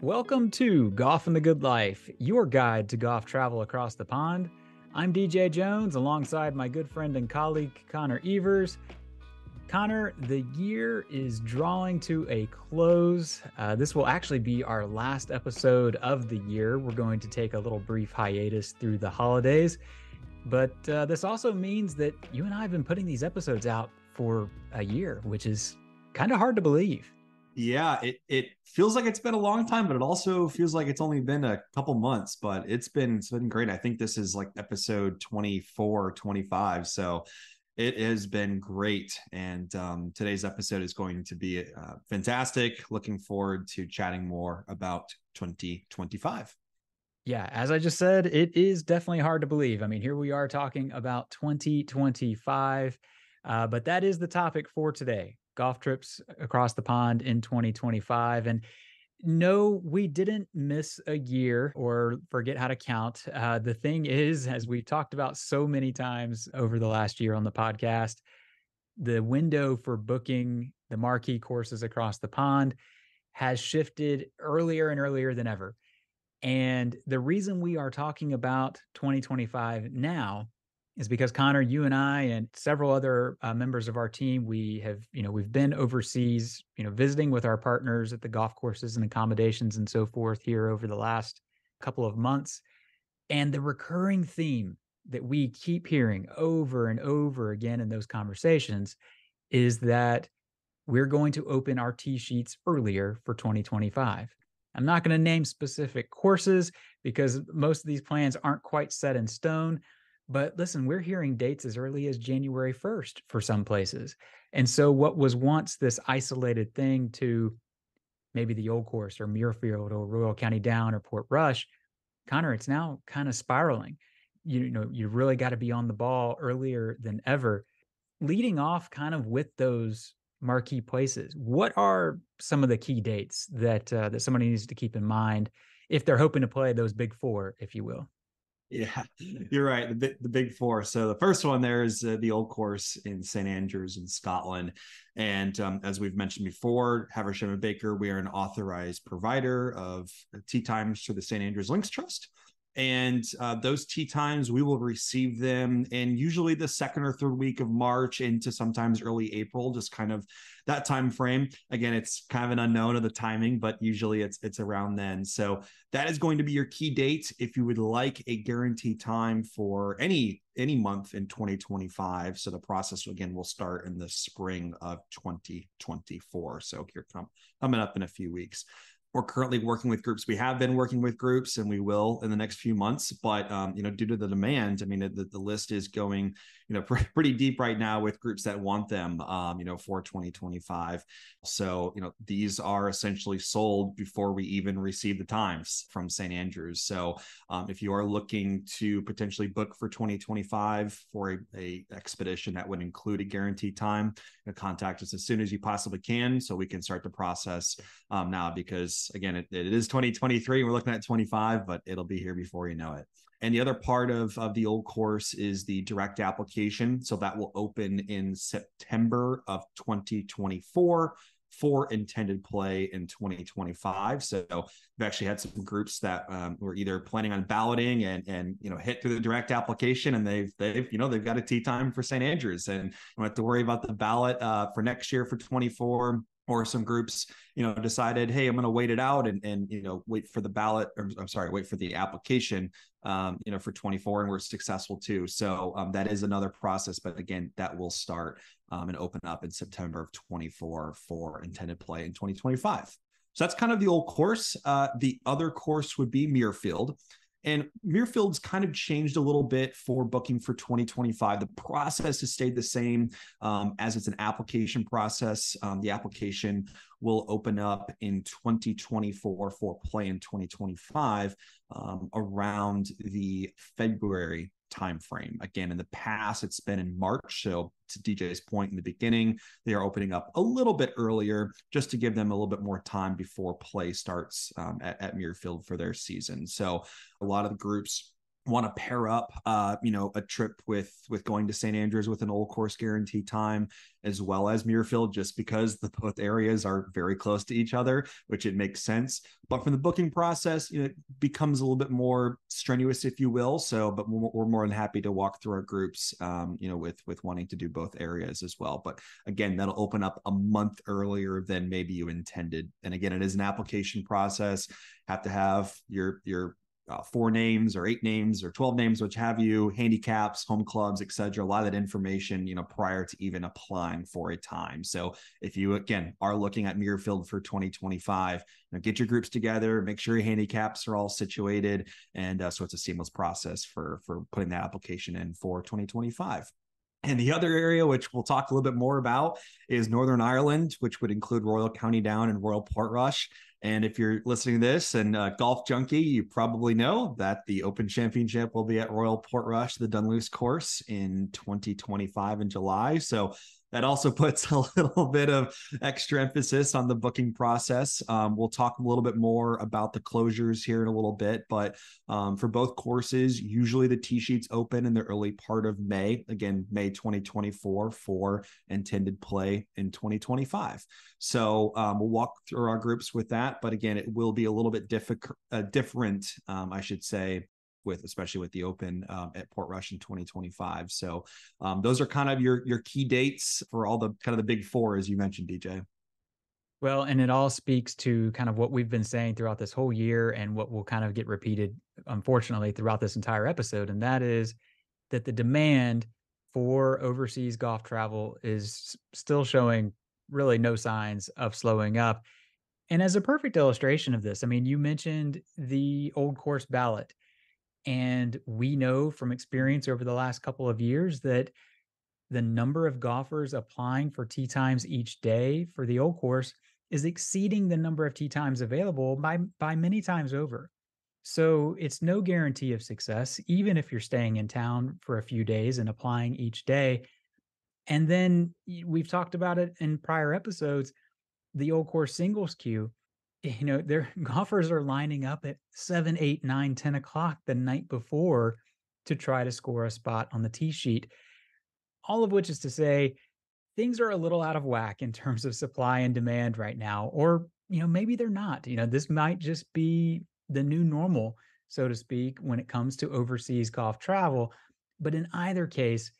Welcome to Golf and the Good Life, your guide to golf travel across the pond. I'm DJ Jones alongside my good friend and colleague Connor Evers. Connor, the year is drawing to a close. This will actually be our last episode of the year. We're going to take a little brief hiatus through the holidays, but this also means that you and I have been putting these episodes out for a year, which is kind of hard to believe. Yeah, it feels like it's been a long time, but it also feels like it's only been a couple months, but it's been great. I think this is like episode 24, 25. So it has been great. And today's episode is going to be fantastic. Looking forward to chatting more about 2025. Yeah, as I just said, it is definitely hard to believe. I mean, here we are talking about 2025, but that is the topic for today: golf trips across the pond in 2025. And no, we didn't miss a year or forget how to count. The thing is, as we've talked about so many times over the last year on the podcast, the window for booking the marquee courses across the pond has shifted earlier and earlier than ever. And the reason we are talking about 2025 now is because Connor, you and I and several other members of our team, we've been overseas, visiting with our partners at the golf courses and accommodations and so forth here over the last couple of months. And the recurring theme that we keep hearing over and over again in those conversations is that we're going to open our tee sheets earlier for 2025. I'm not going to name specific courses because most of these plans aren't quite set in stone. But listen, we're hearing dates as early as January 1st for some places. And so what was once this isolated thing to maybe the Old Course or Muirfield or Royal County Down or Port Rush, Connor, it's now kind of spiraling. You really got to be on the ball earlier than ever. Leading off kind of with those marquee places, what are some of the key dates that somebody needs to keep in mind if they're hoping to play those big four, if you will? Yeah, you're right. The big four. So the first one there is the Old Course in St. Andrews in Scotland. And as we've mentioned before, Haversham and Baker, we are an authorized provider of tee times for the St. Andrews Links Trust. And those tee times, we will receive them in usually the second or third week of March into sometimes early April, just kind of that time frame. Again, it's kind of an unknown of the timing, but usually it's around then. So that is going to be your key date if you would like a guaranteed time for any month in 2025. So the process again will start in the spring of 2024. So here coming up in a few weeks. We're currently working with groups. We have been working with groups and we will in the next few months, but due to the demand, I mean, the list is going, pretty deep right now with groups that want them, for 2025. So, these are essentially sold before we even receive the times from St. Andrews. So if you are looking to potentially book for 2025 for a expedition that would include a guaranteed time, contact us as soon as you possibly can so we can start the process now, because again, it is 2023. We're looking at 25, but it'll be here before you know it. And the other part of the Old Course is the direct application. So that will open in September of 2024 for intended play in 2025. So we've actually had some groups that were either planning on balloting and hit through the direct application, and they've got a tee time for St. Andrews, and don't have to worry about the ballot for next year for 24. Or some groups, decided, hey, I'm going to wait it out and wait for the ballot. Or, I'm sorry, wait for the application, for 24, and we're successful too. So that is another process, but again, that will start and open up in September of 24 for intended play in 2025. So that's kind of the Old Course. The other course would be Muirfield. And Muirfield's kind of changed a little bit for booking for 2025. The process has stayed the same as it's an application process. The application will open up in 2024 for play in 2025 around the February timeframe. Again, in the past, it's been in March. So to DJ's point in the beginning, they are opening up a little bit earlier just to give them a little bit more time before play starts at Muirfield for their season. So a lot of the groups want to pair up a trip with going to St. Andrews with an old course guarantee time, as well as Muirfield, just because the both areas are very close to each other, which it makes sense. But from the booking process, it becomes a little bit more strenuous, if you will. So, but we're more than happy to walk through our groups, with wanting to do both areas as well. But again, that'll open up a month earlier than maybe you intended. And again, it is an application process. Have to have your 4 names or 8 names or 12 names, which have you, handicaps, home clubs, etc. A lot of that information, prior to even applying for a time. So if you, again, are looking at Muirfield for 2025, get your groups together, make sure your handicaps are all situated. And so it's a seamless process for putting that application in for 2025. And the other area, which we'll talk a little bit more about, is Northern Ireland, which would include Royal County Down and Royal Portrush. And if you're listening to this and golf junkie, you probably know that the Open Championship will be at Royal Portrush, the Dunluce course, in 2025 in July. So that also puts a little bit of extra emphasis on the booking process. We'll talk a little bit more about the closures here in a little bit, but for both courses, usually the tee sheets open in the early part of May, again, May 2024 for intended play in 2025. So we'll walk through our groups with that, but again, it will be a little bit different, I should say, especially with the Open at Portrush in 2025. So those are kind of your key dates for all the kind of the big 4, as you mentioned, DJ. Well, and it all speaks to kind of what we've been saying throughout this whole year and what will kind of get repeated, unfortunately, throughout this entire episode. And that is that the demand for overseas golf travel is still showing really no signs of slowing up. And as a perfect illustration of this, I mean, you mentioned the old course ballot. And we know from experience over the last couple of years that the number of golfers applying for tee times each day for the old course is exceeding the number of tee times available by many times over. So it's no guarantee of success, even if you're staying in town for a few days and applying each day. And then we've talked about it in prior episodes, the old course singles queue, their golfers are lining up at 7, 8, 9, 10 o'clock the night before to try to score a spot on the tee sheet. All of which is to say, things are a little out of whack in terms of supply and demand right now, or maybe they're not. This might just be the new normal, so to speak, when it comes to overseas golf travel. But in either case,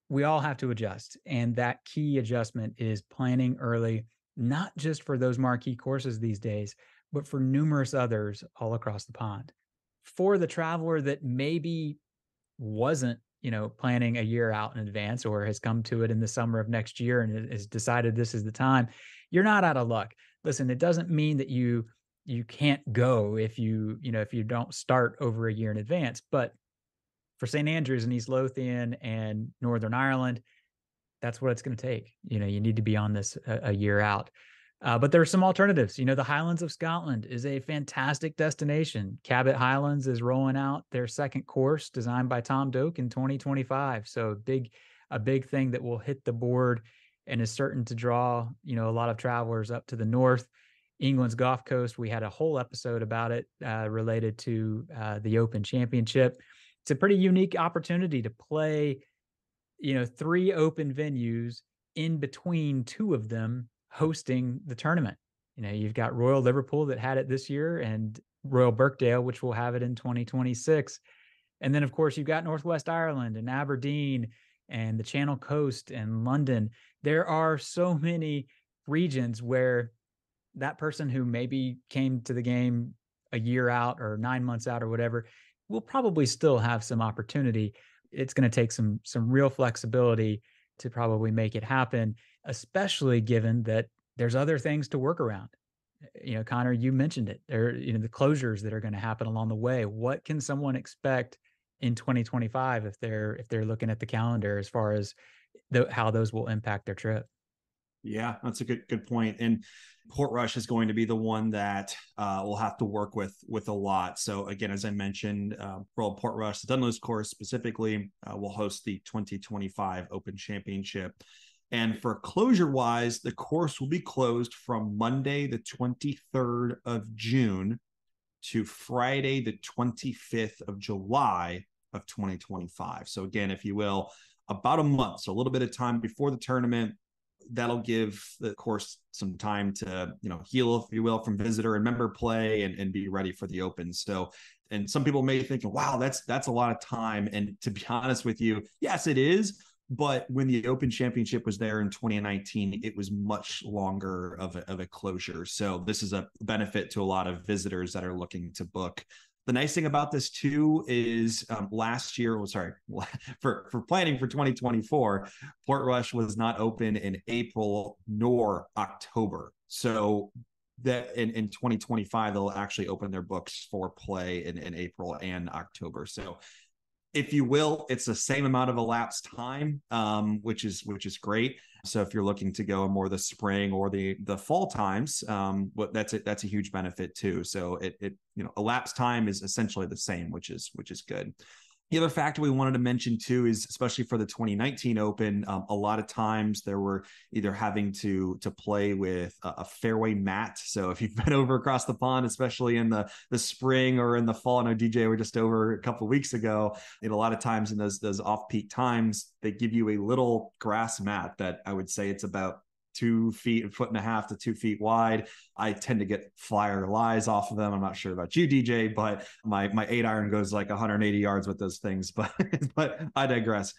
we all have to adjust, and that key adjustment is planning early, not just for those marquee courses these days, but for numerous others all across the pond. For the traveler that maybe wasn't, planning a year out in advance, or has come to it in the summer of next year and has decided this is the time, you're not out of luck. Listen, it doesn't mean that you can't go if if you don't start over a year in advance. But for St. Andrews and East Lothian and Northern Ireland, that's what it's going to take. You need to be on this a year out. But there are some alternatives. The Highlands of Scotland is a fantastic destination. Cabot Highlands is rolling out their second course designed by Tom Doak in 2025. So a big thing that will hit the board and is certain to draw, a lot of travelers up to the north. England's Golf Coast, we had a whole episode about it related to the Open Championship. It's a pretty unique opportunity to play, 3 open venues in between 2 of them hosting the tournament. You've got Royal Liverpool that had it this year and Royal Birkdale, which will have it in 2026. And then, of course, you've got Northwest Ireland and Aberdeen and the Channel Coast and London. There are so many regions where that person who maybe came to the game a year out or 9 months out or whatever will probably still have some opportunity. It's going to take some real flexibility to probably make it happen, especially given that there's other things to work around. Connor, you mentioned it. There, the closures that are going to happen along the way. What can someone expect in 2025 if they're looking at the calendar as far as how those will impact their trip? Yeah, that's a good point. And Portrush is going to be the one that we'll have to work with a lot. So again, as I mentioned, Royal Portrush, the Dunluce course specifically, will host the 2025 Open Championship. And for closure wise, the course will be closed from Monday, the 23rd of June to Friday, the 25th of July of 2025. So again, if you will, about a month, so a little bit of time before the tournament. That'll give the course some time to, heal, if you will, from visitor and member play and be ready for the Open. So, and some people may think, wow, that's a lot of time. And to be honest with you, yes, it is. But when the Open Championship was there in 2019, it was much longer of a closure. So this is a benefit to a lot of visitors that are looking to book. The nice thing about this too is last year, for planning for 2024, Portrush was not open in April nor October. So that in 2025, they'll actually open their books for play in April and October. So if you will, it's the same amount of elapsed time, which is great. So if you're looking to go in more the spring or the fall times, that's a huge benefit too. So it elapsed time is essentially the same, which is good. The other factor we wanted to mention too is, especially for the 2019 Open, a lot of times there were either having to play with a fairway mat. So if you've been over across the pond, especially in the spring or in the fall, I know DJ were just over a couple of weeks ago. A lot of times in those off-peak times, they give you a little grass mat that I would say it's about 2 feet, 1.5 to 2 feet wide. I tend to get flyer lies off of them. I'm not sure about you, DJ, but my 8-iron goes like 180 yards with those things. But I digress.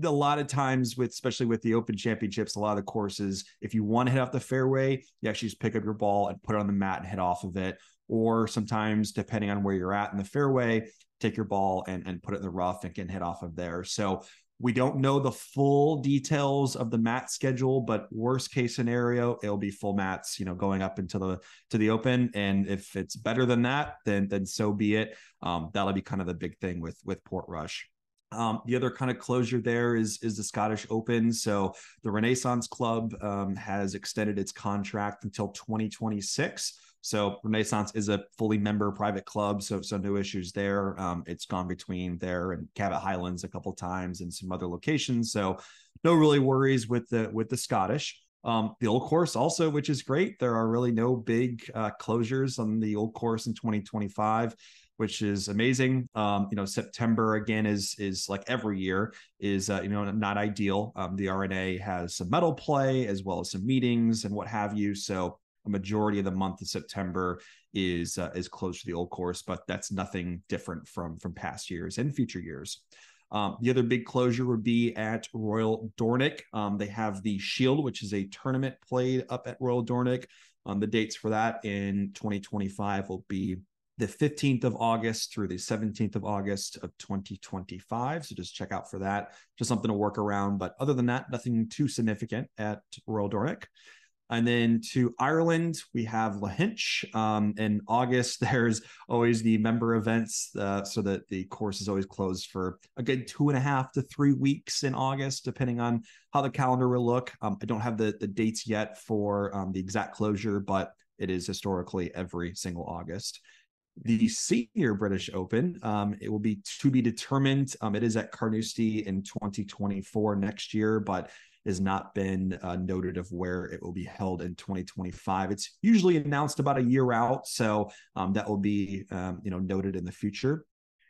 A lot of times, especially with the Open Championships, a lot of the courses, if you want to hit off the fairway, you actually just pick up your ball and put it on the mat and hit off of it. Or sometimes, depending on where you're at in the fairway, take your ball and put it in the rough and can hit off of there. So we don't know the full details of the mat schedule, but worst case scenario, it'll be full mats, going up into the Open. And if it's better than that, then so be it. That'll be kind of the big thing with Portrush. The other kind of closure there is the Scottish Open. So the Renaissance Club has extended its contract until 2026. So Renaissance is a fully member private club, so no issues there. It's gone between there and Cabot Highlands a couple times and some other locations, so no really worries with the Scottish. The Old Course also, which is great. There are really no big closures on the Old Course in 2025, which is amazing. September again is like every year is not ideal. The R&A has some medal play as well as some meetings and what have you. So a majority of the month of September is close to the Old Course, but that's nothing different from past years and future years. The other big closure would be at Royal Dornoch. They have the Shield, which is a tournament played up at Royal Dornoch. The dates for that in 2025 will be the 15th of August through the 17th of August of 2025. So just check out for that. Just something to work around. But other than that, nothing too significant at Royal Dornoch. And then to Ireland, we have Lahinch. In August, there's always the member events, so that the course is always closed for a good 2.5 to 3 weeks in August, depending on how the calendar will look. I don't have the dates yet for the exact closure, but it is historically every single August. The Senior British Open, it will be to be determined. It is at Carnoustie in 2024 next year, but has not been noted of where it will be held in 2025. It's usually announced about a year out, so that will be noted in the future.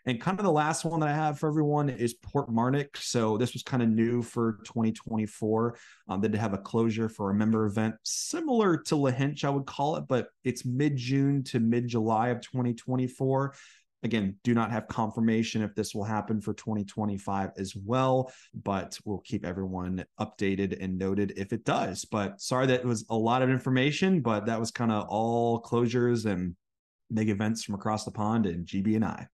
And kind of the last one that I have for everyone is Portmarnock. So this was kind of new for 2024. They did have a closure for a member event similar to Lahinch, I would call it, but it's mid-June to mid-July of 2024. Again, do not have confirmation if this will happen for 2025 as well, but we'll keep everyone updated and noted if it does. But sorry that it was a lot of information, but that was kind of all closures and big events from across the pond in GB&I.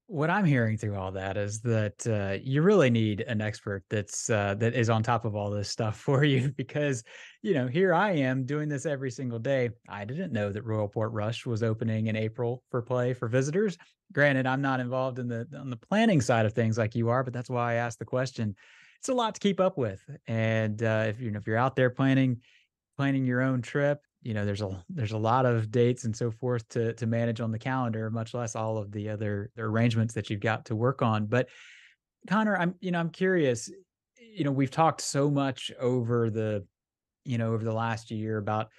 What I'm hearing through all that is that you really need an expert that is on top of all this stuff for you, because here I am doing this every single day. I didn't know that Royal Portrush was opening in April for play for visitors. Granted, I'm not involved on the planning side of things like you are, but that's why I asked the question. It's a lot to keep up with, and if you're out there planning your own trip, there's a lot of dates and so forth to manage on the calendar, much less all of the other arrangements that you've got to work on. But Connor, I'm curious, we've talked so much over the last year about,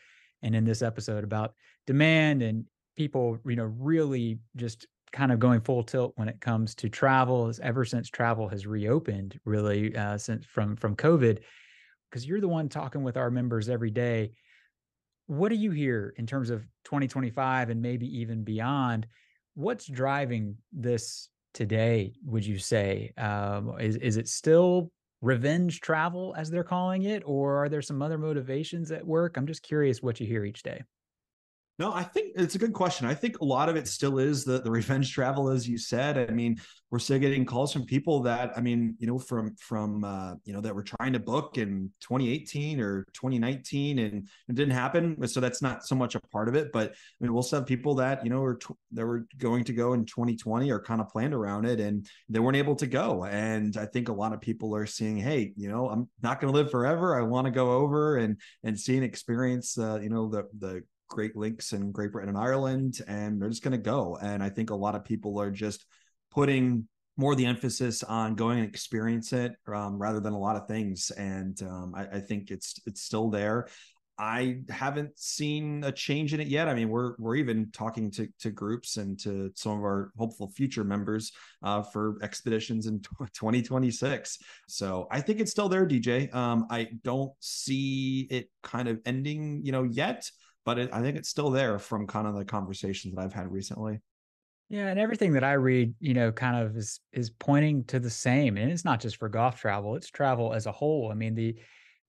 and in this episode about demand and people, really just kind of going full tilt when it comes to travel ever since travel has reopened, really, since from COVID, because you're the one talking with our members every day. What do you hear in terms of 2025 and maybe even beyond? What's driving this today, would you say? Is it still revenge travel, as they're calling it, or are there some other motivations at work? I'm just curious what you hear each day. No, I think it's a good question. I think a lot of it still is the revenge travel, as you said. I mean, we're still getting calls from people that, I mean, that were trying to book in 2018 or 2019, and it didn't happen. So that's not so much a part of it. But I mean, we'll still have people that that were going to go in 2020 or kind of planned around it, and they weren't able to go. And I think a lot of people are seeing, hey, I'm not going to live forever. I want to go over and see and experience, the Great Lakes and Great Britain and Ireland, and they're just going to go. And I think a lot of people are just putting more of the emphasis on going and experience it, rather than a lot of things. And I think it's still there. I haven't seen a change in it yet. I mean, we're even talking to groups and to some of our hopeful future members for expeditions in 2026. So I think it's still there, DJ. I don't see it kind of ending, yet, but I think it's still there from kind of the conversations that I've had recently. Yeah, and everything that I read, kind of is pointing to the same. And it's not just for golf travel, it's travel as a whole. I mean, the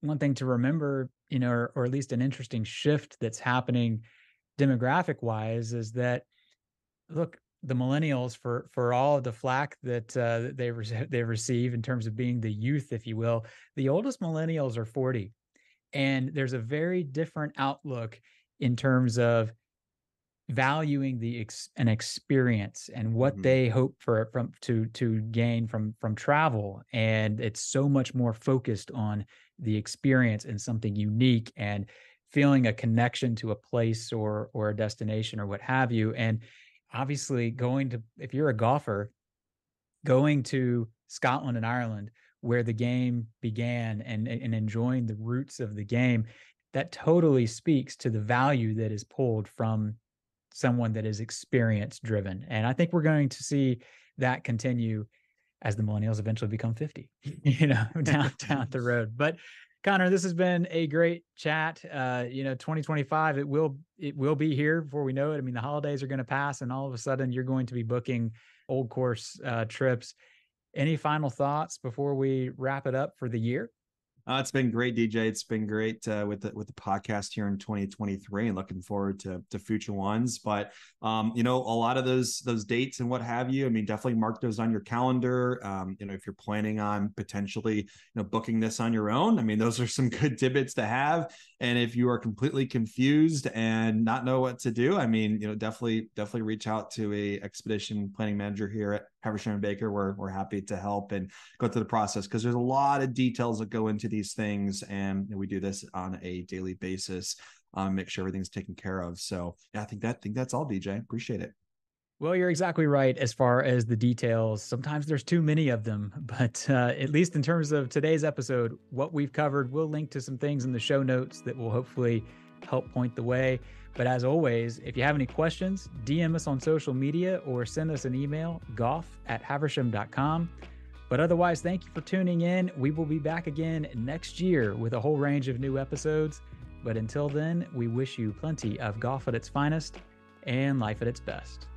one thing to remember, or at least an interesting shift that's happening demographic wise, is that, look, the millennials, for all of the flack that they receive in terms of being the youth, if you will, the oldest millennials are 40, and there's a very different outlook in terms of valuing an experience and what Mhm. they hope for from to gain from travel. And it's so much more focused on the experience and something unique and feeling a connection to a place or a destination or what have you. And obviously, if you're a golfer, going to Scotland and Ireland, where the game began, and enjoying the roots of the game, that totally speaks to the value that is pulled from someone that is experience driven. And I think we're going to see that continue as the millennials eventually become 50, down the road. But Connor, this has been a great chat. 2025, it will be here before we know it. I mean, the holidays are going to pass, and all of a sudden you're going to be booking old course trips. Any final thoughts before we wrap it up for the year? It's been great, DJ. It's been great with the podcast here in 2023, and looking forward to future ones. But a lot of those dates and what have you, I mean, definitely mark those on your calendar. If you're planning on potentially booking this on your own, I mean, those are some good tidbits to have. And if you are completely confused and not know what to do, I mean, definitely reach out to a expedition planning manager here at Havisham & Baker. We're happy to help and go through the process, because there's a lot of details that go into these things, and we do this on a daily basis. Make sure everything's taken care of. So yeah, I think that's all, DJ. Appreciate it. Well, you're exactly right as far as the details. Sometimes there's too many of them, but at least in terms of today's episode, what we've covered, we'll link to some things in the show notes that will hopefully help point the way. But as always, if you have any questions, DM us on social media or send us an email, golf@haversham.com. But otherwise, thank you for tuning in. We will be back again next year with a whole range of new episodes. But until then, we wish you plenty of golf at its finest and life at its best.